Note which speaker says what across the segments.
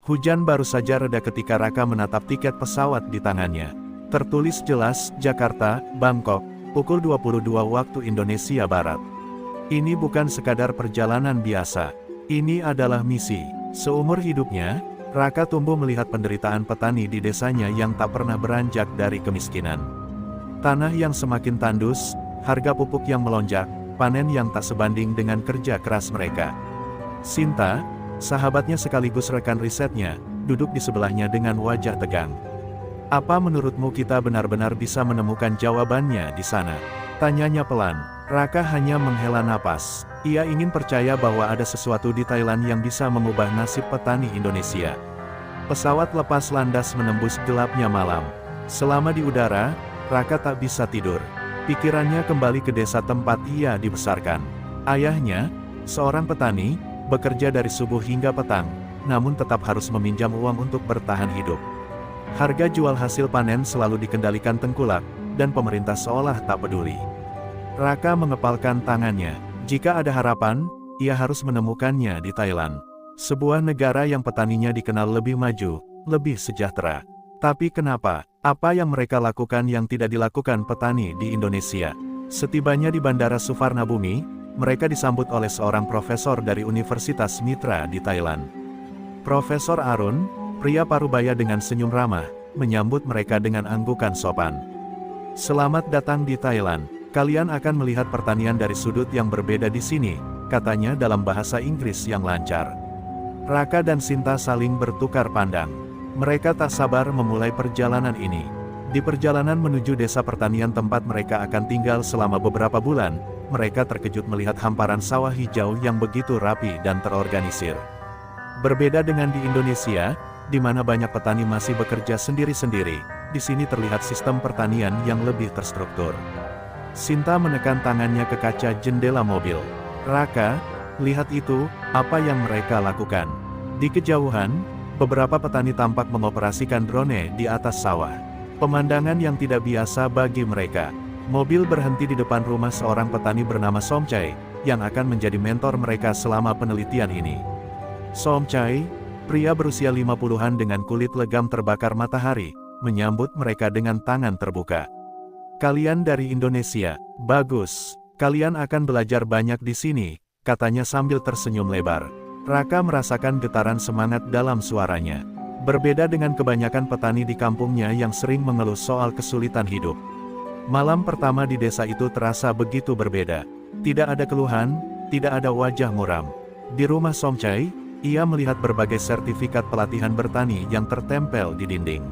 Speaker 1: Hujan baru saja reda ketika Raka menatap tiket pesawat di tangannya. Tertulis jelas, Jakarta, Bangkok, pukul 22 waktu Indonesia Barat. Ini bukan sekadar perjalanan biasa. Ini adalah misi. Seumur hidupnya, Raka tumbuh melihat penderitaan petani di desanya yang tak pernah beranjak dari kemiskinan. Tanah yang semakin tandus, harga pupuk yang melonjak, panen yang tak sebanding dengan kerja keras mereka. Sinta, sahabatnya sekaligus rekan risetnya, duduk di sebelahnya dengan wajah tegang. "Apa menurutmu kita benar-benar bisa menemukan jawabannya di sana?" tanyanya pelan. Raka hanya menghela napas. Ia ingin percaya bahwa ada sesuatu di Thailand yang bisa mengubah nasib petani Indonesia. Pesawat lepas landas menembus gelapnya malam. Selama di udara, Raka tak bisa tidur. Pikirannya kembali ke desa tempat ia dibesarkan. Ayahnya, seorang petani, bekerja dari subuh hingga petang, namun tetap harus meminjam uang untuk bertahan hidup. Harga jual hasil panen selalu dikendalikan tengkulak, dan pemerintah seolah tak peduli. Raka mengepalkan tangannya. Jika ada harapan, ia harus menemukannya di Thailand. Sebuah negara yang petaninya dikenal lebih maju, lebih sejahtera. Tapi kenapa? Apa yang mereka lakukan yang tidak dilakukan petani di Indonesia? Setibanya di Bandara Suvarnabhumi, mereka disambut oleh seorang profesor dari Universitas Mitra di Thailand. Profesor Arun, pria parubaya dengan senyum ramah, menyambut mereka dengan anggukan sopan. "Selamat datang di Thailand. Kalian akan melihat pertanian dari sudut yang berbeda di sini," katanya dalam bahasa Inggris yang lancar. Raka dan Sinta saling bertukar pandang. Mereka tak sabar memulai perjalanan ini. Di perjalanan menuju desa pertanian tempat mereka akan tinggal selama beberapa bulan, mereka terkejut melihat hamparan sawah hijau yang begitu rapi dan terorganisir. Berbeda dengan di Indonesia, di mana banyak petani masih bekerja sendiri-sendiri, di sini terlihat sistem pertanian yang lebih terstruktur. Sinta menekan tangannya ke kaca jendela mobil. "Raka, lihat itu, apa yang mereka lakukan." Di kejauhan, beberapa petani tampak mengoperasikan drone di atas sawah. Pemandangan yang tidak biasa bagi mereka. Mobil berhenti di depan rumah seorang petani bernama Somchai, yang akan menjadi mentor mereka selama penelitian ini. Somchai, pria berusia 50-an dengan kulit legam terbakar matahari, menyambut mereka dengan tangan terbuka. "Kalian dari Indonesia, bagus. Kalian akan belajar banyak di sini," katanya sambil tersenyum lebar. Raka merasakan getaran semangat dalam suaranya. Berbeda dengan kebanyakan petani di kampungnya yang sering mengeluh soal kesulitan hidup. Malam pertama di desa itu terasa begitu berbeda. Tidak ada keluhan, tidak ada wajah muram. Di rumah Somchai, ia melihat berbagai sertifikat pelatihan bertani yang tertempel di dinding.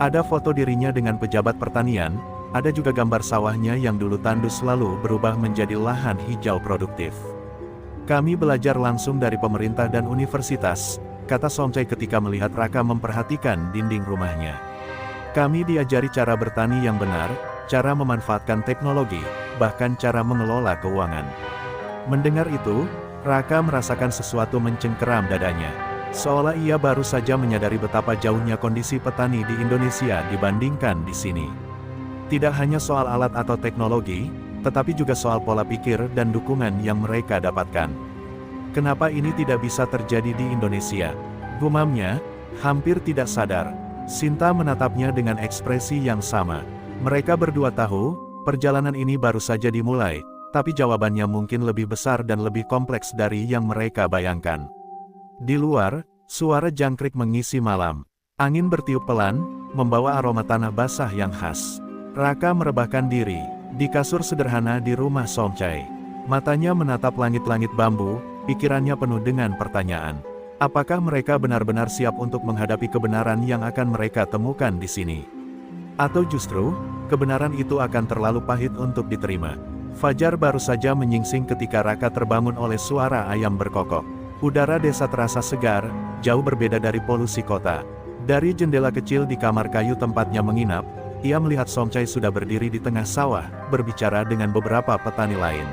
Speaker 1: Ada foto dirinya dengan pejabat pertanian, ada juga gambar sawahnya yang dulu tandus lalu berubah menjadi lahan hijau produktif. "Kami belajar langsung dari pemerintah dan universitas," kata Somchai ketika melihat Raka memperhatikan dinding rumahnya. "Kami diajari cara bertani yang benar, cara memanfaatkan teknologi, bahkan cara mengelola keuangan." Mendengar itu, Raka merasakan sesuatu mencengkeram dadanya. Seolah ia baru saja menyadari betapa jauhnya kondisi petani di Indonesia dibandingkan di sini. Tidak hanya soal alat atau teknologi, tetapi juga soal pola pikir dan dukungan yang mereka dapatkan. "Kenapa ini tidak bisa terjadi di Indonesia?" gumamnya, hampir tidak sadar. Sinta menatapnya dengan ekspresi yang sama. Mereka berdua tahu, perjalanan ini baru saja dimulai, tapi jawabannya mungkin lebih besar dan lebih kompleks dari yang mereka bayangkan. Di luar, suara jangkrik mengisi malam. Angin bertiup pelan, membawa aroma tanah basah yang khas. Raka merebahkan diri di kasur sederhana di rumah Somchai. Matanya menatap langit-langit bambu, pikirannya penuh dengan pertanyaan. Apakah mereka benar-benar siap untuk menghadapi kebenaran yang akan mereka temukan di sini? Atau justru, kebenaran itu akan terlalu pahit untuk diterima? Fajar baru saja menyingsing ketika Raka terbangun oleh suara ayam berkokok. Udara desa terasa segar, jauh berbeda dari polusi kota. Dari jendela kecil di kamar kayu tempatnya menginap, ia melihat Somchai sudah berdiri di tengah sawah, berbicara dengan beberapa petani lain.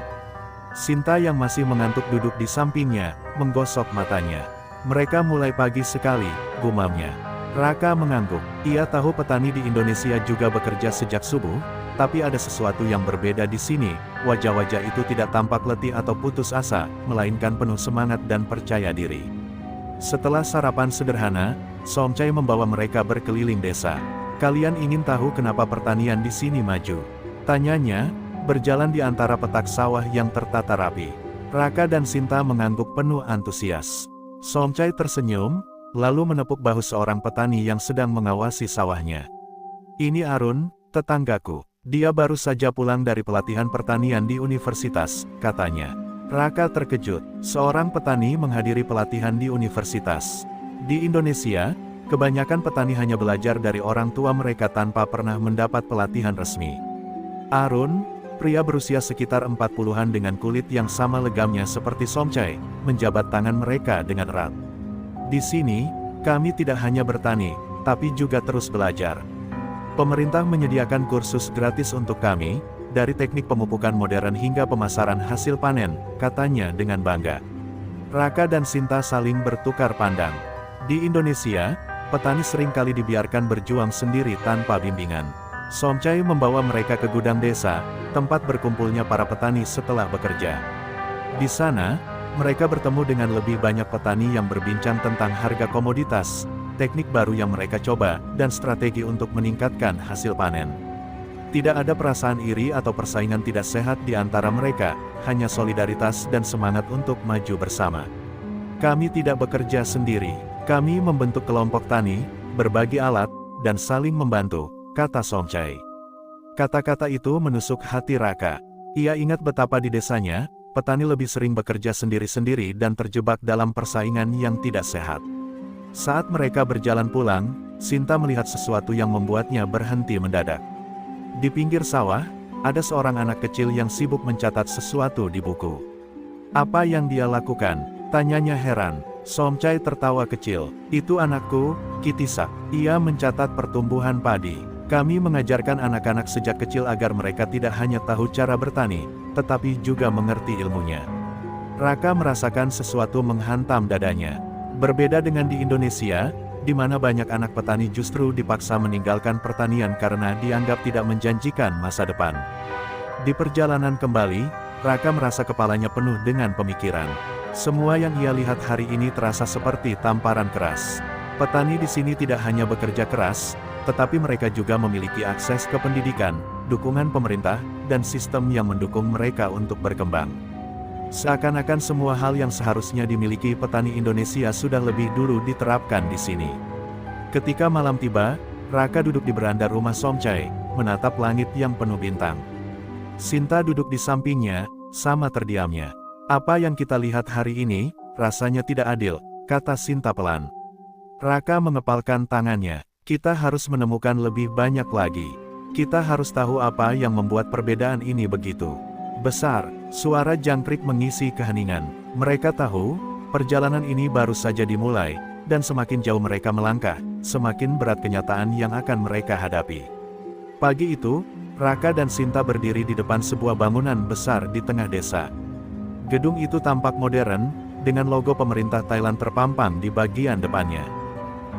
Speaker 1: Sinta yang masih mengantuk duduk di sampingnya, menggosok matanya. "Mereka mulai pagi sekali," gumamnya. Raka mengangguk. Ia tahu petani di Indonesia juga bekerja sejak subuh, tapi ada sesuatu yang berbeda di sini. Wajah-wajah itu tidak tampak letih atau putus asa, melainkan penuh semangat dan percaya diri. Setelah sarapan sederhana, Somchai membawa mereka berkeliling desa. Kalian ingin tahu kenapa pertanian di sini maju? Tanyanya, berjalan di antara petak sawah yang tertata rapi. Raka dan Sinta mengangguk penuh antusias. Somchai tersenyum, lalu menepuk bahu seorang petani yang sedang mengawasi sawahnya. Ini Arun, tetanggaku. Dia baru saja pulang dari pelatihan pertanian di universitas, katanya. Raka terkejut, seorang petani menghadiri pelatihan di universitas. Di Indonesia, kebanyakan petani hanya belajar dari orang tua mereka tanpa pernah mendapat pelatihan resmi. Arun, pria berusia sekitar 40-an dengan kulit yang sama legamnya seperti Somchai, menjabat tangan mereka dengan erat. Di sini, kami tidak hanya bertani, tapi juga terus belajar. Pemerintah menyediakan kursus gratis untuk kami, dari teknik pemupukan modern hingga pemasaran hasil panen, katanya dengan bangga. Raka dan Sinta saling bertukar pandang. Di Indonesia, petani seringkali dibiarkan berjuang sendiri tanpa bimbingan. Somchai membawa mereka ke gudang desa, tempat berkumpulnya para petani setelah bekerja. Di sana, mereka bertemu dengan lebih banyak petani yang berbincang tentang harga komoditas, teknik baru yang mereka coba, dan strategi untuk meningkatkan hasil panen. Tidak ada perasaan iri atau persaingan tidak sehat di antara mereka, hanya solidaritas dan semangat untuk maju bersama. Kami tidak bekerja sendiri, kami membentuk kelompok tani, berbagi alat, dan saling membantu, kata Somchai. Kata-kata itu menusuk hati Raka. Ia ingat betapa di desanya, petani lebih sering bekerja sendiri-sendiri dan terjebak dalam persaingan yang tidak sehat. Saat mereka berjalan pulang, Sinta melihat sesuatu yang membuatnya berhenti mendadak. Di pinggir sawah, ada seorang anak kecil yang sibuk mencatat sesuatu di buku. Apa yang dia lakukan? Tanyanya heran. Somchai tertawa kecil. Itu anakku, Kitisak. Ia mencatat pertumbuhan padi. Kami mengajarkan anak-anak sejak kecil agar mereka tidak hanya tahu cara bertani, tetapi juga mengerti ilmunya. Raka merasakan sesuatu menghantam dadanya. Berbeda dengan di Indonesia, di mana banyak anak petani justru dipaksa meninggalkan pertanian karena dianggap tidak menjanjikan masa depan. Di perjalanan kembali, Raka merasa kepalanya penuh dengan pemikiran. Semua yang ia lihat hari ini terasa seperti tamparan keras. Petani di sini tidak hanya bekerja keras, tetapi mereka juga memiliki akses ke pendidikan, dukungan pemerintah, dan sistem yang mendukung mereka untuk berkembang. Seakan-akan semua hal yang seharusnya dimiliki petani Indonesia sudah lebih dulu diterapkan di sini. Ketika malam tiba, Raka duduk di beranda rumah Somchai, menatap langit yang penuh bintang. Sinta duduk di sampingnya, sama terdiamnya. Apa yang kita lihat hari ini, rasanya tidak adil, kata Sinta pelan. Raka mengepalkan tangannya. Kita harus menemukan lebih banyak lagi. Kita harus tahu apa yang membuat perbedaan ini begitu besar. Suara jangkrik mengisi keheningan. Mereka tahu, perjalanan ini baru saja dimulai, dan semakin jauh mereka melangkah, semakin berat kenyataan yang akan mereka hadapi. Pagi itu, Raka dan Sinta berdiri di depan sebuah bangunan besar di tengah desa. Gedung itu tampak modern, dengan logo pemerintah Thailand terpampang di bagian depannya.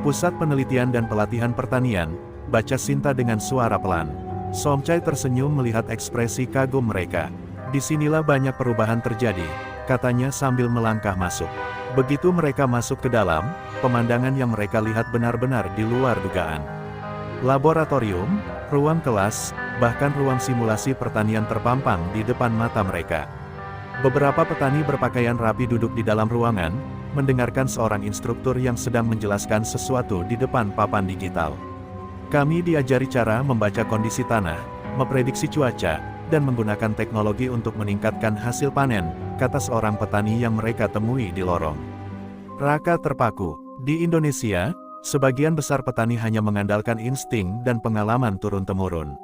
Speaker 1: Pusat Penelitian dan Pelatihan Pertanian, baca Sinta dengan suara pelan. Somchai tersenyum melihat ekspresi kagum mereka. Disinilah banyak perubahan terjadi, katanya sambil melangkah masuk. Begitu mereka masuk ke dalam, pemandangan yang mereka lihat benar-benar di luar dugaan. Laboratorium, ruang kelas, bahkan ruang simulasi pertanian terpampang di depan mata mereka. Beberapa petani berpakaian rapi duduk di dalam ruangan, mendengarkan seorang instruktur yang sedang menjelaskan sesuatu di depan papan digital. Kami diajari cara membaca kondisi tanah, memprediksi cuaca, dan menggunakan teknologi untuk meningkatkan hasil panen, kata seorang petani yang mereka temui di lorong. Raka terpaku. Di Indonesia, sebagian besar petani hanya mengandalkan insting dan pengalaman turun-temurun.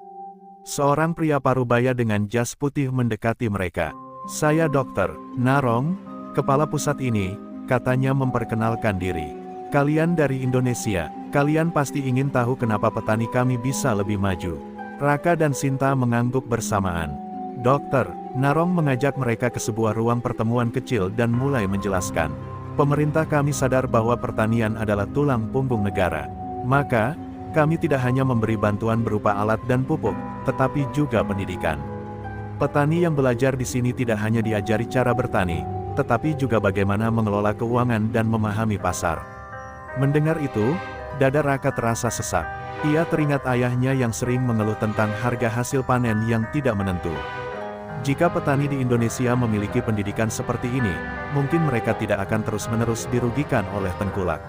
Speaker 1: Seorang pria parubaya dengan jas putih mendekati mereka. Saya Dr. Narong, kepala pusat ini, katanya memperkenalkan diri. Kalian dari Indonesia, kalian pasti ingin tahu kenapa petani kami bisa lebih maju. Raka dan Sinta mengangguk bersamaan. Dokter Narong mengajak mereka ke sebuah ruang pertemuan kecil dan mulai menjelaskan. Pemerintah kami sadar bahwa pertanian adalah tulang punggung negara. Maka, kami tidak hanya memberi bantuan berupa alat dan pupuk, tetapi juga pendidikan. Petani yang belajar di sini tidak hanya diajari cara bertani, tetapi juga bagaimana mengelola keuangan dan memahami pasar. Mendengar itu, dada Raka terasa sesak. Ia teringat ayahnya yang sering mengeluh tentang harga hasil panen yang tidak menentu. Jika petani di Indonesia memiliki pendidikan seperti ini, mungkin mereka tidak akan terus-menerus dirugikan oleh tengkulak.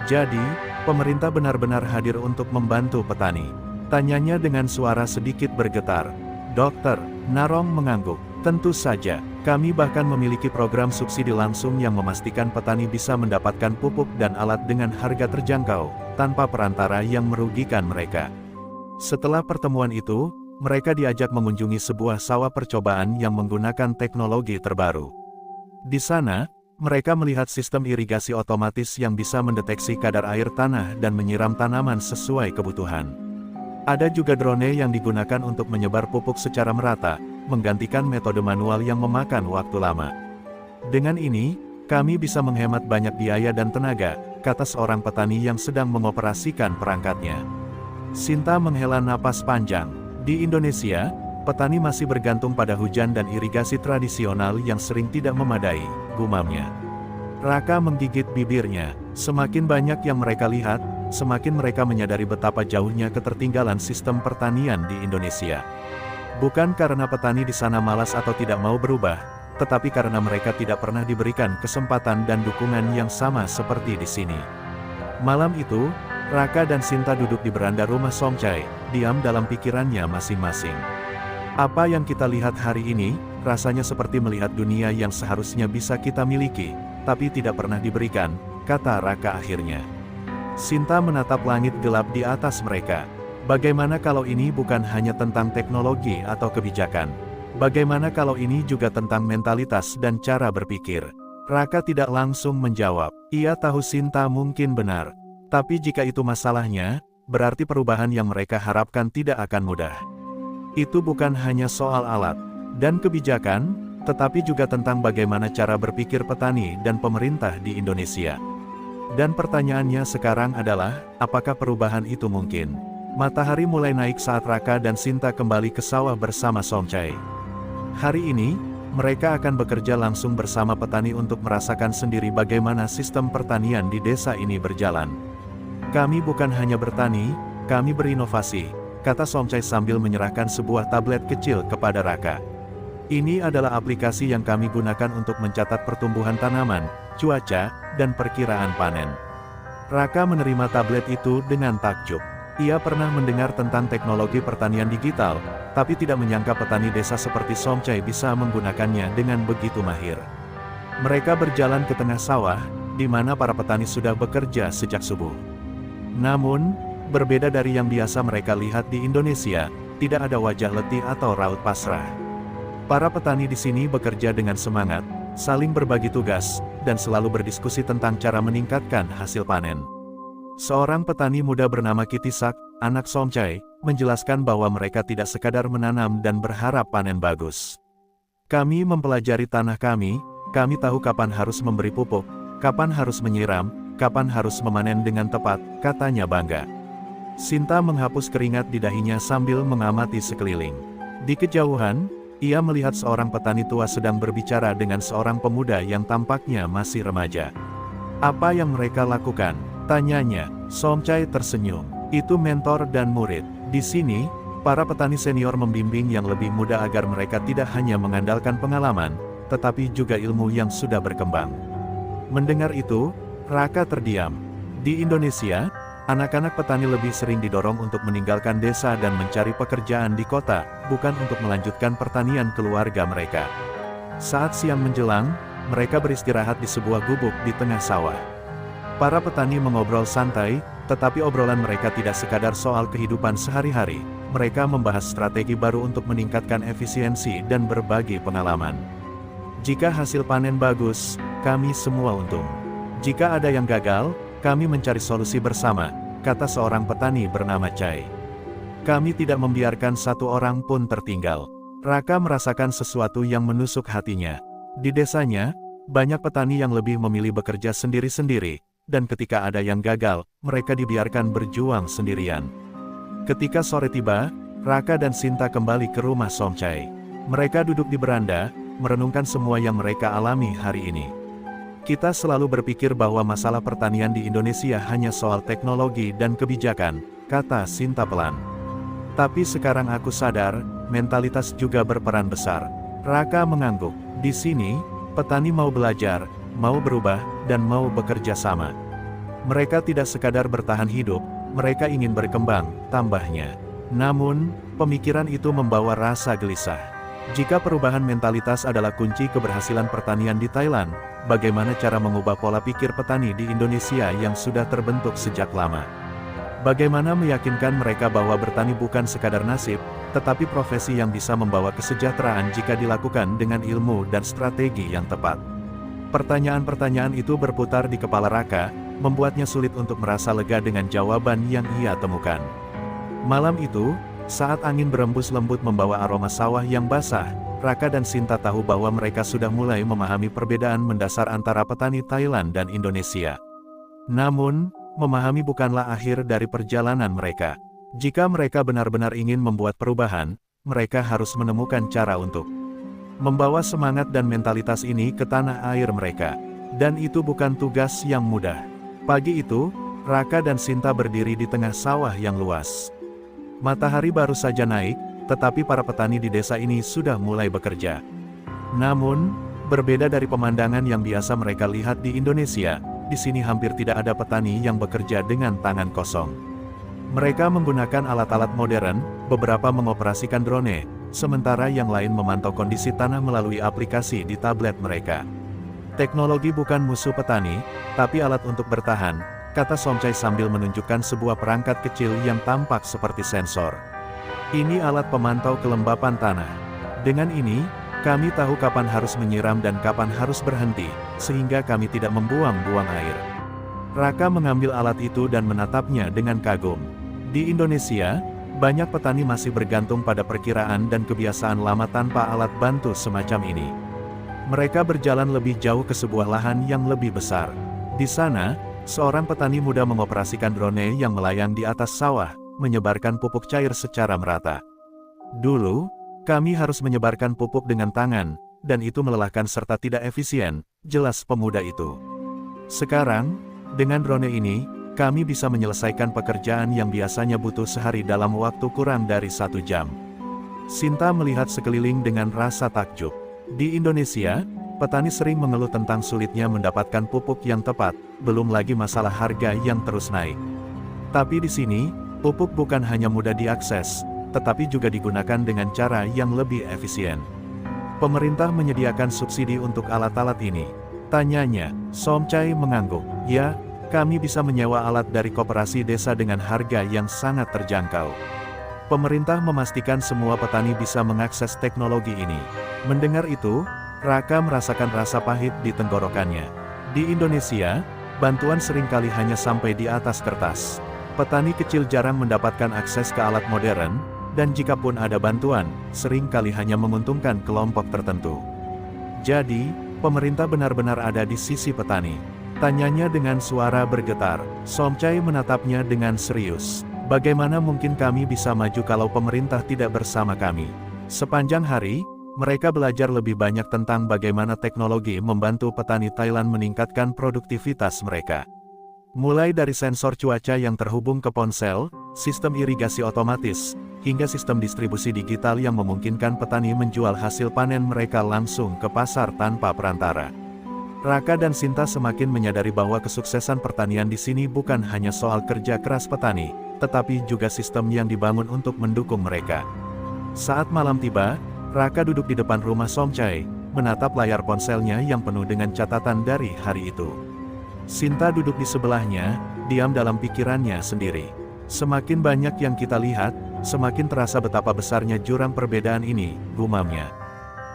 Speaker 1: Jadi, pemerintah benar-benar hadir untuk membantu petani. Tanyanya dengan suara sedikit bergetar. Dokter, Narong mengangguk. Tentu saja, kami bahkan memiliki program subsidi langsung yang memastikan petani bisa mendapatkan pupuk dan alat dengan harga terjangkau, tanpa perantara yang merugikan mereka. Setelah pertemuan itu, mereka diajak mengunjungi sebuah sawah percobaan yang menggunakan teknologi terbaru. Di sana, mereka melihat sistem irigasi otomatis yang bisa mendeteksi kadar air tanah dan menyiram tanaman sesuai kebutuhan. Ada juga drone yang digunakan untuk menyebar pupuk secara merata, menggantikan metode manual yang memakan waktu lama. Dengan ini, kami bisa menghemat banyak biaya dan tenaga, kata seorang petani yang sedang mengoperasikan perangkatnya. Sinta menghela napas panjang. Di Indonesia, petani masih bergantung pada hujan dan irigasi tradisional yang sering tidak memadai, gumamnya. Raka menggigit bibirnya. Semakin banyak yang mereka lihat, semakin mereka menyadari betapa jauhnya ketertinggalan sistem pertanian di Indonesia. Bukan karena petani di sana malas atau tidak mau berubah, tetapi karena mereka tidak pernah diberikan kesempatan dan dukungan yang sama seperti di sini. Malam itu, Raka dan Sinta duduk di beranda rumah Somchai, diam dalam pikirannya masing-masing. Apa yang kita lihat hari ini, rasanya seperti melihat dunia yang seharusnya bisa kita miliki, tapi tidak pernah diberikan, kata Raka akhirnya. Sinta menatap langit gelap di atas mereka. Bagaimana kalau ini bukan hanya tentang teknologi atau kebijakan? Bagaimana kalau ini juga tentang mentalitas dan cara berpikir? Raka tidak langsung menjawab. Ia tahu Sinta mungkin benar. Tapi jika itu masalahnya, berarti perubahan yang mereka harapkan tidak akan mudah. Itu bukan hanya soal alat dan kebijakan, tetapi juga tentang bagaimana cara berpikir petani dan pemerintah di Indonesia. Dan pertanyaannya sekarang adalah, apakah perubahan itu mungkin? Matahari mulai naik saat Raka dan Sinta kembali ke sawah bersama Somchai. Hari ini, mereka akan bekerja langsung bersama petani untuk merasakan sendiri bagaimana sistem pertanian di desa ini berjalan. Kami bukan hanya bertani, kami berinovasi, kata Somchai sambil menyerahkan sebuah tablet kecil kepada Raka. Ini adalah aplikasi yang kami gunakan untuk mencatat pertumbuhan tanaman, cuaca, dan perkiraan panen. Raka menerima tablet itu dengan takjub. Ia pernah mendengar tentang teknologi pertanian digital, tapi tidak menyangka petani desa seperti Somchai bisa menggunakannya dengan begitu mahir. Mereka berjalan ke tengah sawah, di mana para petani sudah bekerja sejak subuh. Namun, berbeda dari yang biasa mereka lihat di Indonesia, tidak ada wajah letih atau raut pasrah. Para petani di sini bekerja dengan semangat, saling berbagi tugas, dan selalu berdiskusi tentang cara meningkatkan hasil panen. Seorang petani muda bernama Kitisak, anak Somchai, menjelaskan bahwa mereka tidak sekadar menanam dan berharap panen bagus. Kami mempelajari tanah kami tahu kapan harus memberi pupuk, kapan harus menyiram, kapan harus memanen dengan tepat, katanya bangga. Sinta menghapus keringat di dahinya sambil mengamati sekeliling. Di kejauhan, ia melihat seorang petani tua sedang berbicara dengan seorang pemuda yang tampaknya masih remaja. Apa yang mereka lakukan? Tanyanya. Somchai tersenyum. Itu mentor dan murid. Di sini, para petani senior membimbing yang lebih muda agar mereka tidak hanya mengandalkan pengalaman, tetapi juga ilmu yang sudah berkembang. Mendengar itu, Raka terdiam. Di Indonesia, anak-anak petani lebih sering didorong untuk meninggalkan desa dan mencari pekerjaan di kota, bukan untuk melanjutkan pertanian keluarga mereka. Saat siang menjelang, mereka beristirahat di sebuah gubuk di tengah sawah. Para petani mengobrol santai, tetapi obrolan mereka tidak sekadar soal kehidupan sehari-hari. Mereka membahas strategi baru untuk meningkatkan efisiensi dan berbagi pengalaman. Jika hasil panen bagus, kami semua untung. Jika ada yang gagal, kami mencari solusi bersama, kata seorang petani bernama Chai. Kami tidak membiarkan satu orang pun tertinggal. Raka merasakan sesuatu yang menusuk hatinya. Di desanya, banyak petani yang lebih memilih bekerja sendiri-sendiri, dan ketika ada yang gagal, mereka dibiarkan berjuang sendirian. Ketika sore tiba, Raka dan Sinta kembali ke rumah Somchai. Mereka duduk di beranda, merenungkan semua yang mereka alami hari ini. Kita selalu berpikir bahwa masalah pertanian di Indonesia hanya soal teknologi dan kebijakan, kata Sinta pelan. Tapi sekarang aku sadar, mentalitas juga berperan besar. Raka mengangguk. Di sini, petani mau belajar, mau berubah, dan mau bekerja sama. Mereka tidak sekadar bertahan hidup, mereka ingin berkembang, tambahnya. Namun, pemikiran itu membawa rasa gelisah. Jika perubahan mentalitas adalah kunci keberhasilan pertanian di Thailand, bagaimana cara mengubah pola pikir petani di Indonesia yang sudah terbentuk sejak lama? Bagaimana meyakinkan mereka bahwa bertani bukan sekadar nasib, tetapi profesi yang bisa membawa kesejahteraan jika dilakukan dengan ilmu dan strategi yang tepat? Pertanyaan-pertanyaan itu berputar di kepala Raka, membuatnya sulit untuk merasa lega dengan jawaban yang ia temukan. Malam itu, saat angin berembus lembut membawa aroma sawah yang basah, Raka dan Sinta tahu bahwa mereka sudah mulai memahami perbedaan mendasar antara petani Thailand dan Indonesia. Namun, memahami bukanlah akhir dari perjalanan mereka. Jika mereka benar-benar ingin membuat perubahan, mereka harus menemukan cara untuk membawa semangat dan mentalitas ini ke tanah air mereka. Dan itu bukan tugas yang mudah. Pagi itu, Raka dan Sinta berdiri di tengah sawah yang luas. Matahari baru saja naik, tetapi para petani di desa ini sudah mulai bekerja. Namun, berbeda dari pemandangan yang biasa mereka lihat di Indonesia, di sini hampir tidak ada petani yang bekerja dengan tangan kosong. Mereka menggunakan alat-alat modern, beberapa mengoperasikan drone, sementara yang lain memantau kondisi tanah melalui aplikasi di tablet mereka. Teknologi bukan musuh petani, tapi alat untuk bertahan, kata Somchai sambil menunjukkan sebuah perangkat kecil yang tampak seperti sensor. Ini alat pemantau kelembapan tanah. Dengan ini, kami tahu kapan harus menyiram dan kapan harus berhenti, sehingga kami tidak membuang-buang air. Raka mengambil alat itu dan menatapnya dengan kagum. Di Indonesia, banyak petani masih bergantung pada perkiraan dan kebiasaan lama tanpa alat bantu semacam ini. Mereka berjalan lebih jauh ke sebuah lahan yang lebih besar. Di sana, seorang petani muda mengoperasikan drone yang melayang di atas sawah, menyebarkan pupuk cair secara merata. Dulu, kami harus menyebarkan pupuk dengan tangan, dan itu melelahkan serta tidak efisien, jelas pemuda itu. Sekarang, dengan drone ini, kami bisa menyelesaikan pekerjaan yang biasanya butuh sehari dalam waktu kurang dari 1 jam. Sinta melihat sekeliling dengan rasa takjub. Di Indonesia, petani sering mengeluh tentang sulitnya mendapatkan pupuk yang tepat, belum lagi masalah harga yang terus naik. Tapi di sini, pupuk bukan hanya mudah diakses, tetapi juga digunakan dengan cara yang lebih efisien. Pemerintah menyediakan subsidi untuk alat-alat ini. Tanyanya, Somchai mengangguk. Ya, kami bisa menyewa alat dari koperasi desa dengan harga yang sangat terjangkau. Pemerintah memastikan semua petani bisa mengakses teknologi ini. Mendengar itu, Raka merasakan rasa pahit di tenggorokannya. Di Indonesia, bantuan seringkali hanya sampai di atas kertas. Petani kecil jarang mendapatkan akses ke alat modern, dan jikapun ada bantuan, seringkali hanya menguntungkan kelompok tertentu. Jadi, pemerintah benar-benar ada di sisi petani. Tanyanya dengan suara bergetar. Somchai menatapnya dengan serius. Bagaimana mungkin kami bisa maju kalau pemerintah tidak bersama kami? Sepanjang hari, mereka belajar lebih banyak tentang bagaimana teknologi membantu petani Thailand meningkatkan produktivitas mereka. Mulai dari sensor cuaca yang terhubung ke ponsel, sistem irigasi otomatis, hingga sistem distribusi digital yang memungkinkan petani menjual hasil panen mereka langsung ke pasar tanpa perantara. Raka dan Sinta semakin menyadari bahwa kesuksesan pertanian di sini bukan hanya soal kerja keras petani, tetapi juga sistem yang dibangun untuk mendukung mereka. Saat malam tiba, Raka duduk di depan rumah Somchai, menatap layar ponselnya yang penuh dengan catatan dari hari itu. Sinta duduk di sebelahnya, diam dalam pikirannya sendiri. Semakin banyak yang kita lihat, semakin terasa betapa besarnya jurang perbedaan ini, gumamnya.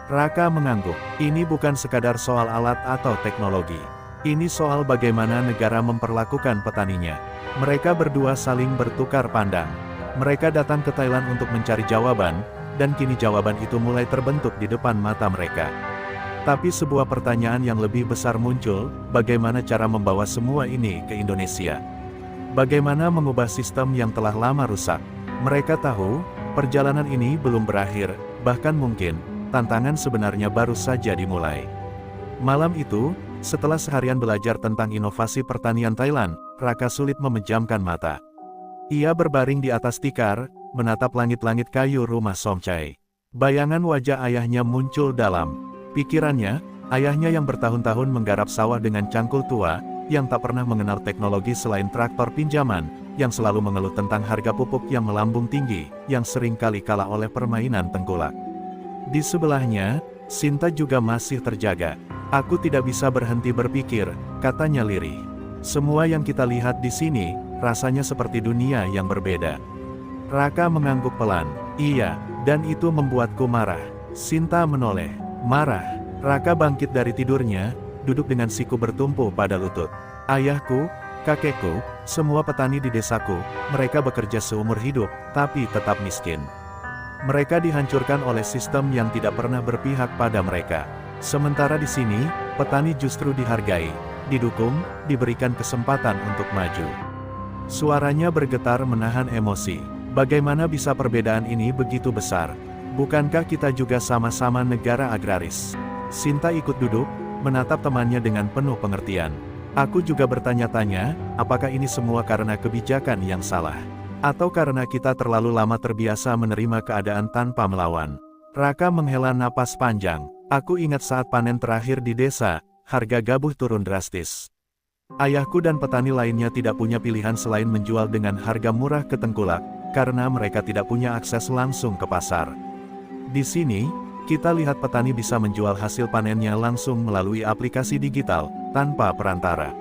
Speaker 1: Raka mengangguk. Ini bukan sekadar soal alat atau teknologi. Ini soal bagaimana negara memperlakukan petaninya. Mereka berdua saling bertukar pandang. Mereka datang ke Thailand untuk mencari jawaban, dan kini jawaban itu mulai terbentuk di depan mata mereka. Tapi sebuah pertanyaan yang lebih besar muncul, bagaimana cara membawa semua ini ke Indonesia? Bagaimana mengubah sistem yang telah lama rusak? Mereka tahu, perjalanan ini belum berakhir, bahkan mungkin, tantangan sebenarnya baru saja dimulai. Malam itu, setelah seharian belajar tentang inovasi pertanian Thailand, Raka sulit memejamkan mata. Ia berbaring di atas tikar, menatap langit-langit kayu rumah Somchai. Bayangan wajah ayahnya muncul dalam pikirannya. Ayahnya yang bertahun-tahun menggarap sawah dengan cangkul tua, yang tak pernah mengenal teknologi selain traktor pinjaman, yang selalu mengeluh tentang harga pupuk yang melambung tinggi, yang sering kali kalah oleh permainan tengkulak. Di sebelahnya, Sinta juga masih terjaga. Aku tidak bisa berhenti berpikir, katanya lirih. Semua yang kita lihat di sini, rasanya seperti dunia yang berbeda. Raka mengangguk pelan. Iya, dan itu membuatku marah. Sinta menoleh. Marah. Raka bangkit dari tidurnya, duduk dengan siku bertumpu pada lutut. Ayahku, kakekku, semua petani di desaku, mereka bekerja seumur hidup, tapi tetap miskin. Mereka dihancurkan oleh sistem yang tidak pernah berpihak pada mereka. Sementara di sini, petani justru dihargai, didukung, diberikan kesempatan untuk maju. Suaranya bergetar menahan emosi. Bagaimana bisa perbedaan ini begitu besar? Bukankah kita juga sama-sama negara agraris? Sinta ikut duduk, menatap temannya dengan penuh pengertian. Aku juga bertanya-tanya, apakah ini semua karena kebijakan yang salah? Atau karena kita terlalu lama terbiasa menerima keadaan tanpa melawan? Raka menghela napas panjang. Aku ingat saat panen terakhir di desa, harga gabah turun drastis. Ayahku dan petani lainnya tidak punya pilihan selain menjual dengan harga murah ke tengkulak, karena mereka tidak punya akses langsung ke pasar. Di sini, kita lihat petani bisa menjual hasil panennya langsung melalui aplikasi digital, tanpa perantara.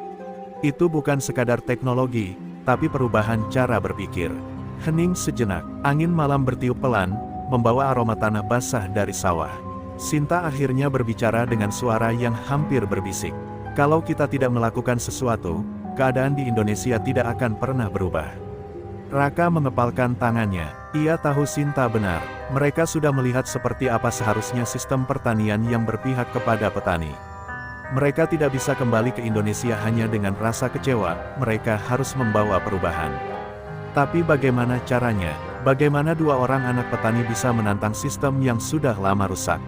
Speaker 1: Itu bukan sekadar teknologi, tapi perubahan cara berpikir. Hening sejenak, angin malam bertiup pelan, membawa aroma tanah basah dari sawah. Sinta akhirnya berbicara dengan suara yang hampir berbisik. Kalau kita tidak melakukan sesuatu, keadaan di Indonesia tidak akan pernah berubah. Raka mengepalkan tangannya. Ia tahu Sinta benar. Mereka sudah melihat seperti apa seharusnya sistem pertanian yang berpihak kepada petani. Mereka tidak bisa kembali ke Indonesia hanya dengan rasa kecewa, mereka harus membawa perubahan. Tapi bagaimana caranya? Bagaimana dua orang anak petani bisa menantang sistem yang sudah lama rusak?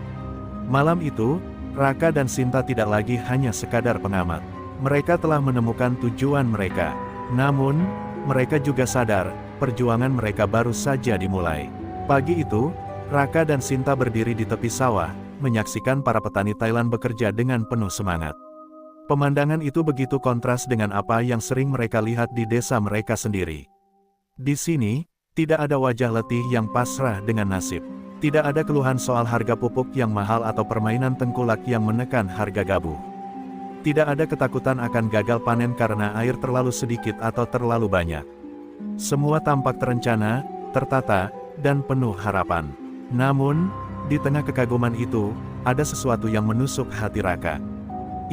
Speaker 1: Malam itu, Raka dan Sinta tidak lagi hanya sekadar pengamat. Mereka telah menemukan tujuan mereka. Namun, mereka juga sadar, perjuangan mereka baru saja dimulai. Pagi itu, Raka dan Sinta berdiri di tepi sawah, menyaksikan para petani Thailand bekerja dengan penuh semangat. Pemandangan itu begitu kontras dengan apa yang sering mereka lihat di desa mereka sendiri. Di sini, tidak ada wajah letih yang pasrah dengan nasib. Tidak ada keluhan soal harga pupuk yang mahal atau permainan tengkulak yang menekan harga gabah. Tidak ada ketakutan akan gagal panen karena air terlalu sedikit atau terlalu banyak. Semua tampak terencana, tertata, dan penuh harapan. Namun, di tengah kekaguman itu, ada sesuatu yang menusuk hati Raka.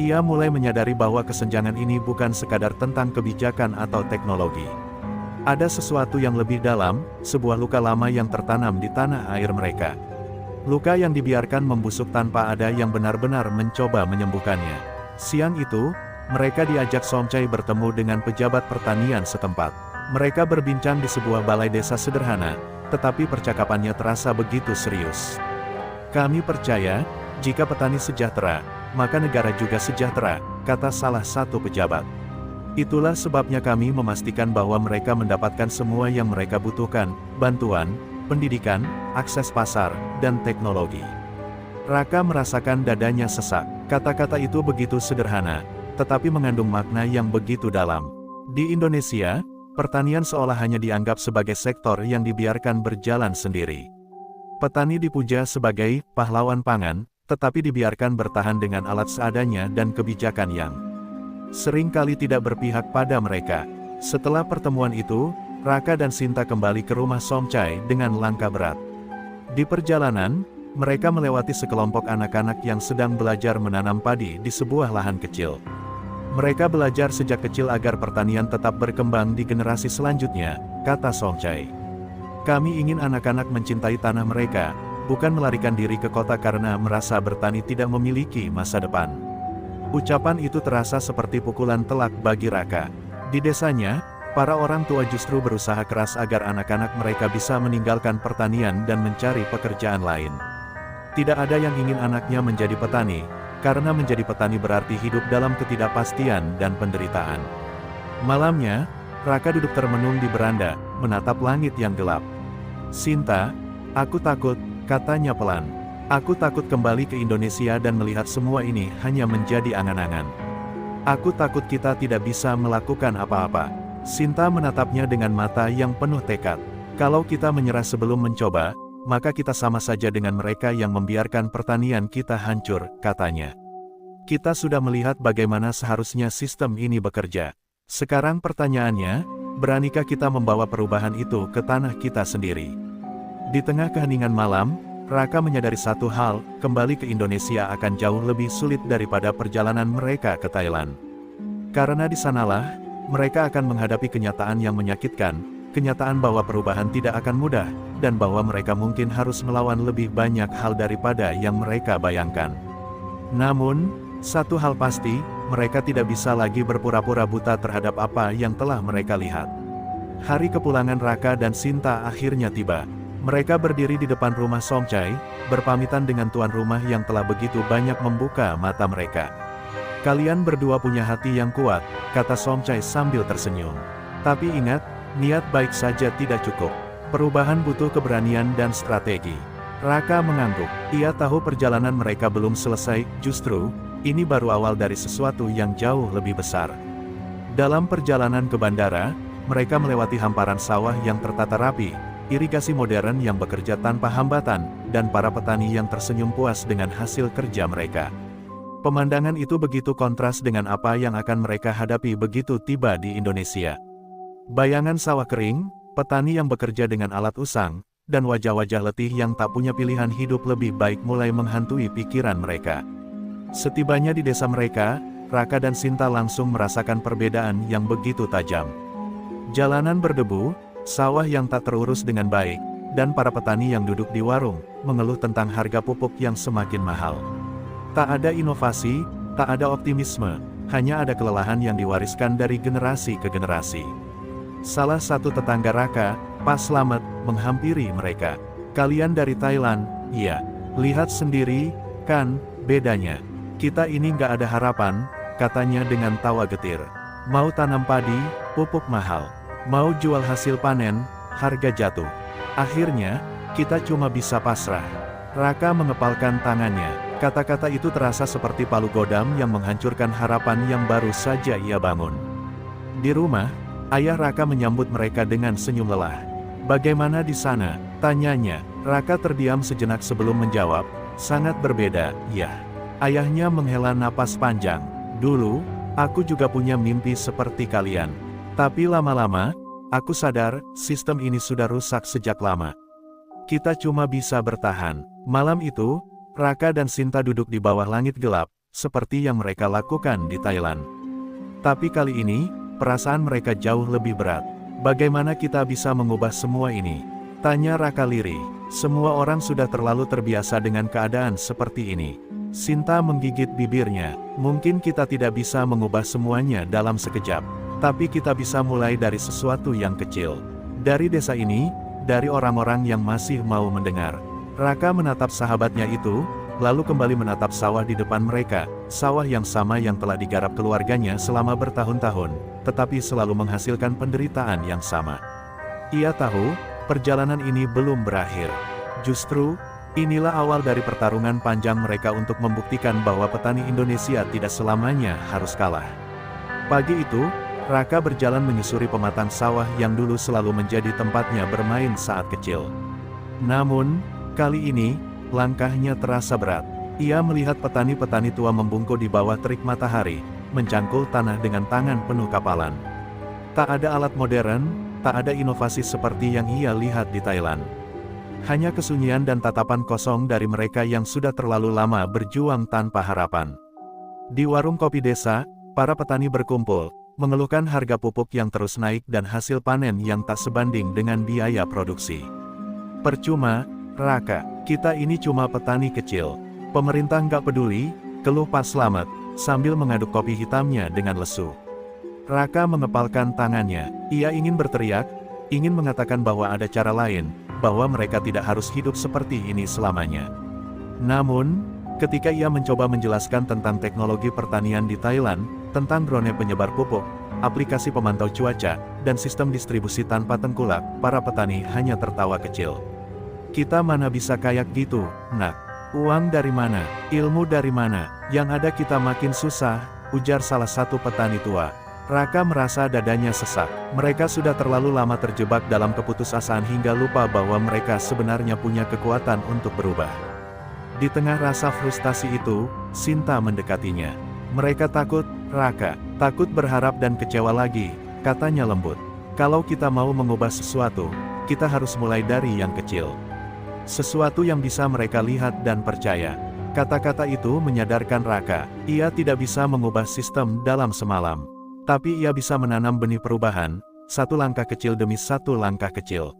Speaker 1: Ia mulai menyadari bahwa kesenjangan ini bukan sekadar tentang kebijakan atau teknologi. Ada sesuatu yang lebih dalam, sebuah luka lama yang tertanam di tanah air mereka. Luka yang dibiarkan membusuk tanpa ada yang benar-benar mencoba menyembuhkannya. Siang itu, mereka diajak Somchai bertemu dengan pejabat pertanian setempat. Mereka berbincang di sebuah balai desa sederhana, tetapi percakapannya terasa begitu serius. Kami percaya, jika petani sejahtera, maka negara juga sejahtera, kata salah satu pejabat. Itulah sebabnya kami memastikan bahwa mereka mendapatkan semua yang mereka butuhkan, bantuan, pendidikan, akses pasar, dan teknologi. Raka merasakan dadanya sesak. Kata-kata itu begitu sederhana, tetapi mengandung makna yang begitu dalam. Di Indonesia, pertanian seolah hanya dianggap sebagai sektor yang dibiarkan berjalan sendiri. Petani dipuja sebagai pahlawan pangan, tetapi dibiarkan bertahan dengan alat seadanya dan kebijakan yang sering kali tidak berpihak pada mereka. Setelah pertemuan itu, Raka dan Sinta kembali ke rumah Somchai dengan langkah berat. Di perjalanan, mereka melewati sekelompok anak-anak yang sedang belajar menanam padi di sebuah lahan kecil. Mereka belajar sejak kecil agar pertanian tetap berkembang di generasi selanjutnya, kata Somchai. Kami ingin anak-anak mencintai tanah mereka, bukan melarikan diri ke kota karena merasa bertani tidak memiliki masa depan. Ucapan itu terasa seperti pukulan telak bagi Raka. Di desanya, para orang tua justru berusaha keras agar anak-anak mereka bisa meninggalkan pertanian dan mencari pekerjaan lain. Tidak ada yang ingin anaknya menjadi petani, karena menjadi petani berarti hidup dalam ketidakpastian dan penderitaan. Malamnya, Raka duduk termenung di beranda, menatap langit yang gelap. "Sinta, aku takut," katanya pelan. "Aku takut kembali ke Indonesia dan melihat semua ini hanya menjadi angan-angan. Aku takut kita tidak bisa melakukan apa-apa." Sinta menatapnya dengan mata yang penuh tekad. "Kalau kita menyerah sebelum mencoba, maka kita sama saja dengan mereka yang membiarkan pertanian kita hancur," katanya. "Kita sudah melihat bagaimana seharusnya sistem ini bekerja. Sekarang pertanyaannya, beranikah kita membawa perubahan itu ke tanah kita sendiri?" Di tengah keheningan malam, Raka menyadari satu hal, kembali ke Indonesia akan jauh lebih sulit daripada perjalanan mereka ke Thailand. Karena di sanalah, mereka akan menghadapi kenyataan yang menyakitkan, kenyataan bahwa perubahan tidak akan mudah, dan bahwa mereka mungkin harus melawan lebih banyak hal daripada yang mereka bayangkan. Namun, satu hal pasti, mereka tidak bisa lagi berpura-pura buta terhadap apa yang telah mereka lihat. Hari kepulangan Raka dan Sinta akhirnya tiba. Mereka berdiri di depan rumah Somchai, berpamitan dengan tuan rumah yang telah begitu banyak membuka mata mereka. "Kalian berdua punya hati yang kuat," kata Somchai sambil tersenyum. "Tapi ingat, niat baik saja tidak cukup. Perubahan butuh keberanian dan strategi." Raka mengangguk. Ia tahu perjalanan mereka belum selesai, justru, ini baru awal dari sesuatu yang jauh lebih besar. Dalam perjalanan ke bandara, mereka melewati hamparan sawah yang tertata rapi, irigasi modern yang bekerja tanpa hambatan, dan para petani yang tersenyum puas dengan hasil kerja mereka. Pemandangan itu begitu kontras dengan apa yang akan mereka hadapi begitu tiba di Indonesia. Bayangan sawah kering, petani yang bekerja dengan alat usang, dan wajah-wajah letih yang tak punya pilihan hidup lebih baik mulai menghantui pikiran mereka. Setibanya di desa mereka, Raka dan Sinta langsung merasakan perbedaan yang begitu tajam. Jalanan berdebu, sawah yang tak terurus dengan baik, dan para petani yang duduk di warung, mengeluh tentang harga pupuk yang semakin mahal. Tak ada inovasi, tak ada optimisme, hanya ada kelelahan yang diwariskan dari generasi ke generasi. Salah satu tetangga Raka, Pak Slamet, menghampiri mereka. "Kalian dari Thailand?" "Iya. Lihat sendiri, kan, bedanya. Kita ini nggak ada harapan," katanya dengan tawa getir. "Mau tanam padi, pupuk mahal. Mau jual hasil panen, harga jatuh. Akhirnya, kita cuma bisa pasrah." Raka mengepalkan tangannya. Kata-kata itu terasa seperti palu godam yang menghancurkan harapan yang baru saja ia bangun. Di rumah, ayah Raka menyambut mereka dengan senyum lelah. "Bagaimana di sana?" tanyanya. Raka terdiam sejenak sebelum menjawab, "Sangat berbeda, ya." Ayahnya menghela napas panjang. "Dulu, aku juga punya mimpi seperti kalian. Tapi lama-lama, aku sadar, sistem ini sudah rusak sejak lama. Kita cuma bisa bertahan." Malam itu, Raka dan Sinta duduk di bawah langit gelap, seperti yang mereka lakukan di Thailand. Tapi kali ini, perasaan mereka jauh lebih berat. "Bagaimana kita bisa mengubah semua ini?" tanya Raka lirih. "Semua orang sudah terlalu terbiasa dengan keadaan seperti ini." Sinta menggigit bibirnya. "Mungkin kita tidak bisa mengubah semuanya dalam sekejap. Tapi kita bisa mulai dari sesuatu yang kecil. Dari desa ini, dari orang-orang yang masih mau mendengar." Raka menatap sahabatnya itu, lalu kembali menatap sawah di depan mereka, sawah yang sama yang telah digarap keluarganya selama bertahun-tahun, tetapi selalu menghasilkan penderitaan yang sama. Ia tahu, perjalanan ini belum berakhir. Justru, inilah awal dari pertarungan panjang mereka untuk membuktikan bahwa petani Indonesia tidak selamanya harus kalah. Pagi itu, Raka berjalan menyusuri pematang sawah yang dulu selalu menjadi tempatnya bermain saat kecil. Namun, kali ini, langkahnya terasa berat. Ia melihat petani-petani tua membungkuk di bawah terik matahari, mencangkul tanah dengan tangan penuh kapalan. Tak ada alat modern, tak ada inovasi seperti yang ia lihat di Thailand. Hanya kesunyian dan tatapan kosong dari mereka yang sudah terlalu lama berjuang tanpa harapan. Di warung kopi desa, para petani berkumpul, mengeluhkan harga pupuk yang terus naik dan hasil panen yang tak sebanding dengan biaya produksi. "Percuma, Raka, kita ini cuma petani kecil. Pemerintah nggak peduli," keluh Pak Slamet, sambil mengaduk kopi hitamnya dengan lesu. Raka mengepalkan tangannya. Ia ingin berteriak, ingin mengatakan bahwa ada cara lain, bahwa mereka tidak harus hidup seperti ini selamanya. Namun, ketika ia mencoba menjelaskan tentang teknologi pertanian di Thailand, tentang drone penyebar pupuk, aplikasi pemantau cuaca, dan sistem distribusi tanpa tengkulak, para petani hanya tertawa kecil. Kita mana bisa kayak gitu, nak? Uang dari mana? Ilmu dari mana? Yang ada kita makin susah, ujar salah satu petani tua. Raka merasa dadanya sesak. Mereka sudah terlalu lama terjebak dalam keputusasaan hingga lupa bahwa mereka sebenarnya punya kekuatan untuk berubah. Di tengah rasa frustasi itu, Sinta mendekatinya. Mereka takut, Raka. Takut berharap dan kecewa lagi, katanya lembut. Kalau kita mau mengubah sesuatu, kita harus mulai dari yang kecil. Sesuatu yang bisa mereka lihat dan percaya. Kata-kata itu menyadarkan Raka, ia tidak bisa mengubah sistem dalam semalam. Tapi ia bisa menanam benih perubahan, satu langkah kecil demi satu langkah kecil.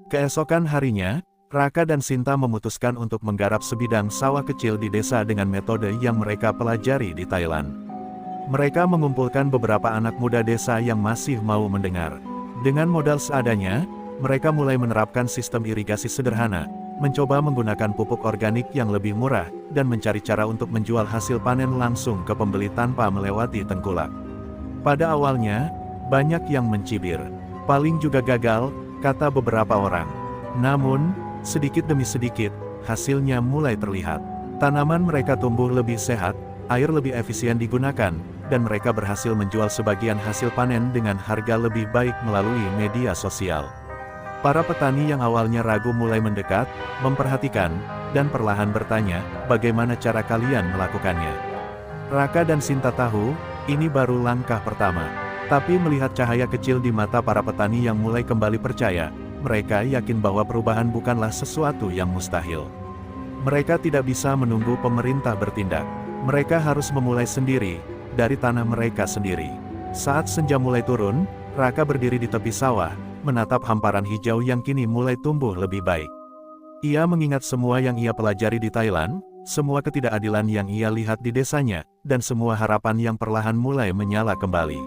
Speaker 1: Keesokan harinya, Raka dan Sinta memutuskan untuk menggarap sebidang sawah kecil di desa dengan metode yang mereka pelajari di Thailand. Mereka mengumpulkan beberapa anak muda desa yang masih mau mendengar. Dengan modal seadanya, mereka mulai menerapkan sistem irigasi sederhana, mencoba menggunakan pupuk organik yang lebih murah, dan mencari cara untuk menjual hasil panen langsung ke pembeli tanpa melewati tengkulak. Pada awalnya, banyak yang mencibir. Paling juga gagal, kata beberapa orang. Namun, sedikit demi sedikit, hasilnya mulai terlihat. Tanaman mereka tumbuh lebih sehat, air lebih efisien digunakan, dan mereka berhasil menjual sebagian hasil panen dengan harga lebih baik melalui media sosial. Para petani yang awalnya ragu mulai mendekat, memperhatikan, dan perlahan bertanya, bagaimana cara kalian melakukannya? Raka dan Sinta tahu, ini baru langkah pertama. Tapi melihat cahaya kecil di mata para petani yang mulai kembali percaya, mereka yakin bahwa perubahan bukanlah sesuatu yang mustahil. Mereka tidak bisa menunggu pemerintah bertindak. Mereka harus memulai sendiri, dari tanah mereka sendiri. Saat senja mulai turun, Raka berdiri di tepi sawah, menatap hamparan hijau yang kini mulai tumbuh lebih baik. Ia mengingat semua yang ia pelajari di Thailand, semua ketidakadilan yang ia lihat di desanya, dan semua harapan yang perlahan mulai menyala kembali.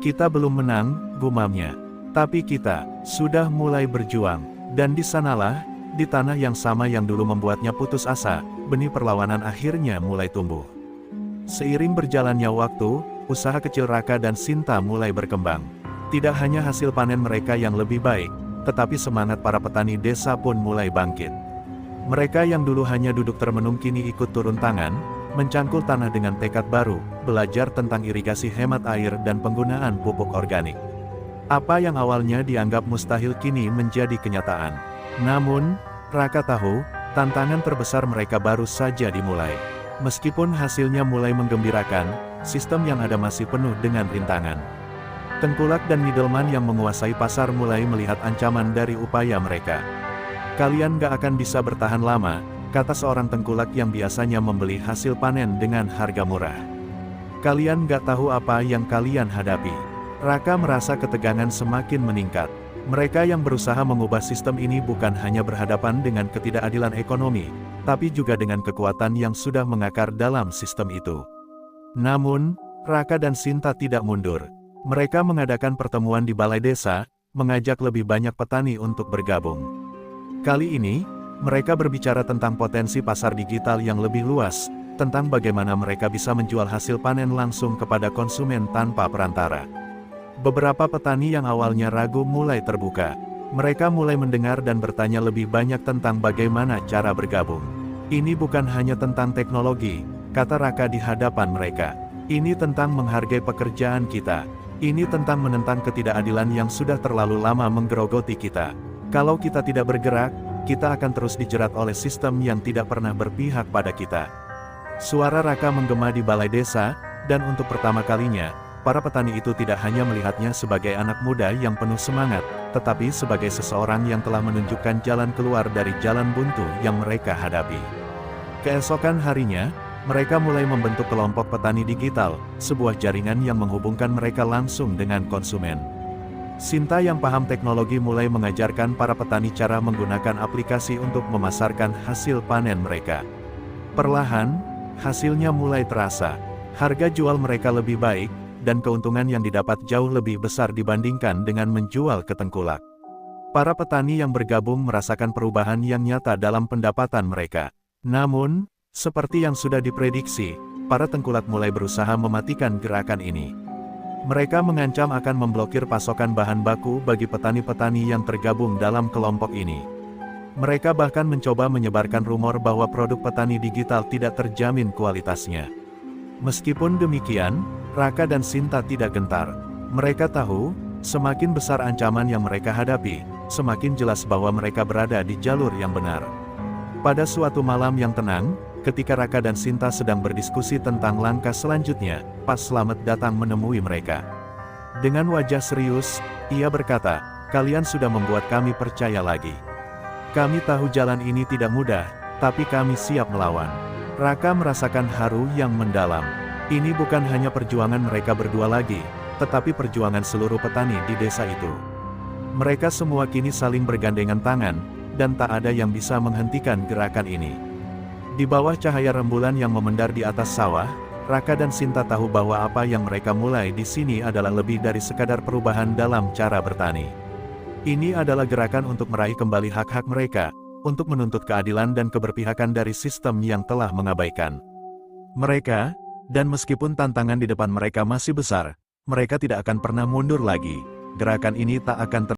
Speaker 1: Kita belum menang, gumamnya. Tapi kita sudah mulai berjuang, dan di sanalah, di tanah yang sama yang dulu membuatnya putus asa, benih perlawanan akhirnya mulai tumbuh. Seiring berjalannya waktu, usaha kecil Raka dan Sinta mulai berkembang. Tidak hanya hasil panen mereka yang lebih baik, tetapi semangat para petani desa pun mulai bangkit. Mereka yang dulu hanya duduk termenung kini ikut turun tangan, mencangkul tanah dengan tekad baru, belajar tentang irigasi hemat air dan penggunaan pupuk organik. Apa yang awalnya dianggap mustahil kini menjadi kenyataan. Namun, Raka tahu, tantangan terbesar mereka baru saja dimulai. Meskipun hasilnya mulai menggembirakan, sistem yang ada masih penuh dengan rintangan. Tengkulak dan middleman yang menguasai pasar mulai melihat ancaman dari upaya mereka. Kalian gak akan bisa bertahan lama, kata seorang tengkulak yang biasanya membeli hasil panen dengan harga murah. Kalian gak tahu apa yang kalian hadapi. Raka merasa ketegangan semakin meningkat. Mereka yang berusaha mengubah sistem ini bukan hanya berhadapan dengan ketidakadilan ekonomi, tapi juga dengan kekuatan yang sudah mengakar dalam sistem itu. Namun, Raka dan Sinta tidak mundur. Mereka mengadakan pertemuan di balai desa, mengajak lebih banyak petani untuk bergabung. Kali ini, mereka berbicara tentang potensi pasar digital yang lebih luas, tentang bagaimana mereka bisa menjual hasil panen langsung kepada konsumen tanpa perantara. Beberapa petani yang awalnya ragu mulai terbuka. Mereka mulai mendengar dan bertanya lebih banyak tentang bagaimana cara bergabung. Ini bukan hanya tentang teknologi, kata Raka di hadapan mereka. Ini tentang menghargai pekerjaan kita. Ini tentang menentang ketidakadilan yang sudah terlalu lama menggerogoti kita. Kalau kita tidak bergerak, kita akan terus dijerat oleh sistem yang tidak pernah berpihak pada kita. Suara Raka menggema di balai desa, dan untuk pertama kalinya, para petani itu tidak hanya melihatnya sebagai anak muda yang penuh semangat, tetapi sebagai seseorang yang telah menunjukkan jalan keluar dari jalan buntu yang mereka hadapi. Keesokan harinya, mereka mulai membentuk kelompok petani digital, sebuah jaringan yang menghubungkan mereka langsung dengan konsumen. Sinta yang paham teknologi mulai mengajarkan para petani cara menggunakan aplikasi untuk memasarkan hasil panen mereka. Perlahan, hasilnya mulai terasa. Harga jual mereka lebih baik, dan keuntungan yang didapat jauh lebih besar dibandingkan dengan menjual ke tengkulak. Para petani yang bergabung merasakan perubahan yang nyata dalam pendapatan mereka. Namun, seperti yang sudah diprediksi, para tengkulak mulai berusaha mematikan gerakan ini. Mereka mengancam akan memblokir pasokan bahan baku bagi petani-petani yang tergabung dalam kelompok ini. Mereka bahkan mencoba menyebarkan rumor bahwa produk petani digital tidak terjamin kualitasnya. Meskipun demikian, Raka dan Sinta tidak gentar. Mereka tahu, semakin besar ancaman yang mereka hadapi, semakin jelas bahwa mereka berada di jalur yang benar. Pada suatu malam yang tenang, ketika Raka dan Sinta sedang berdiskusi tentang langkah selanjutnya, Pak Slamet datang menemui mereka. Dengan wajah serius, ia berkata, "Kalian sudah membuat kami percaya lagi. Kami tahu jalan ini tidak mudah, tapi kami siap melawan." Raka merasakan haru yang mendalam. Ini bukan hanya perjuangan mereka berdua lagi, tetapi perjuangan seluruh petani di desa itu. Mereka semua kini saling bergandengan tangan, dan tak ada yang bisa menghentikan gerakan ini. Di bawah cahaya rembulan yang memendar di atas sawah, Raka dan Sinta tahu bahwa apa yang mereka mulai di sini adalah lebih dari sekadar perubahan dalam cara bertani. Ini adalah gerakan untuk meraih kembali hak-hak mereka, untuk menuntut keadilan dan keberpihakan dari sistem yang telah mengabaikan mereka, dan meskipun tantangan di depan mereka masih besar, mereka tidak akan pernah mundur lagi. Gerakan ini tak akan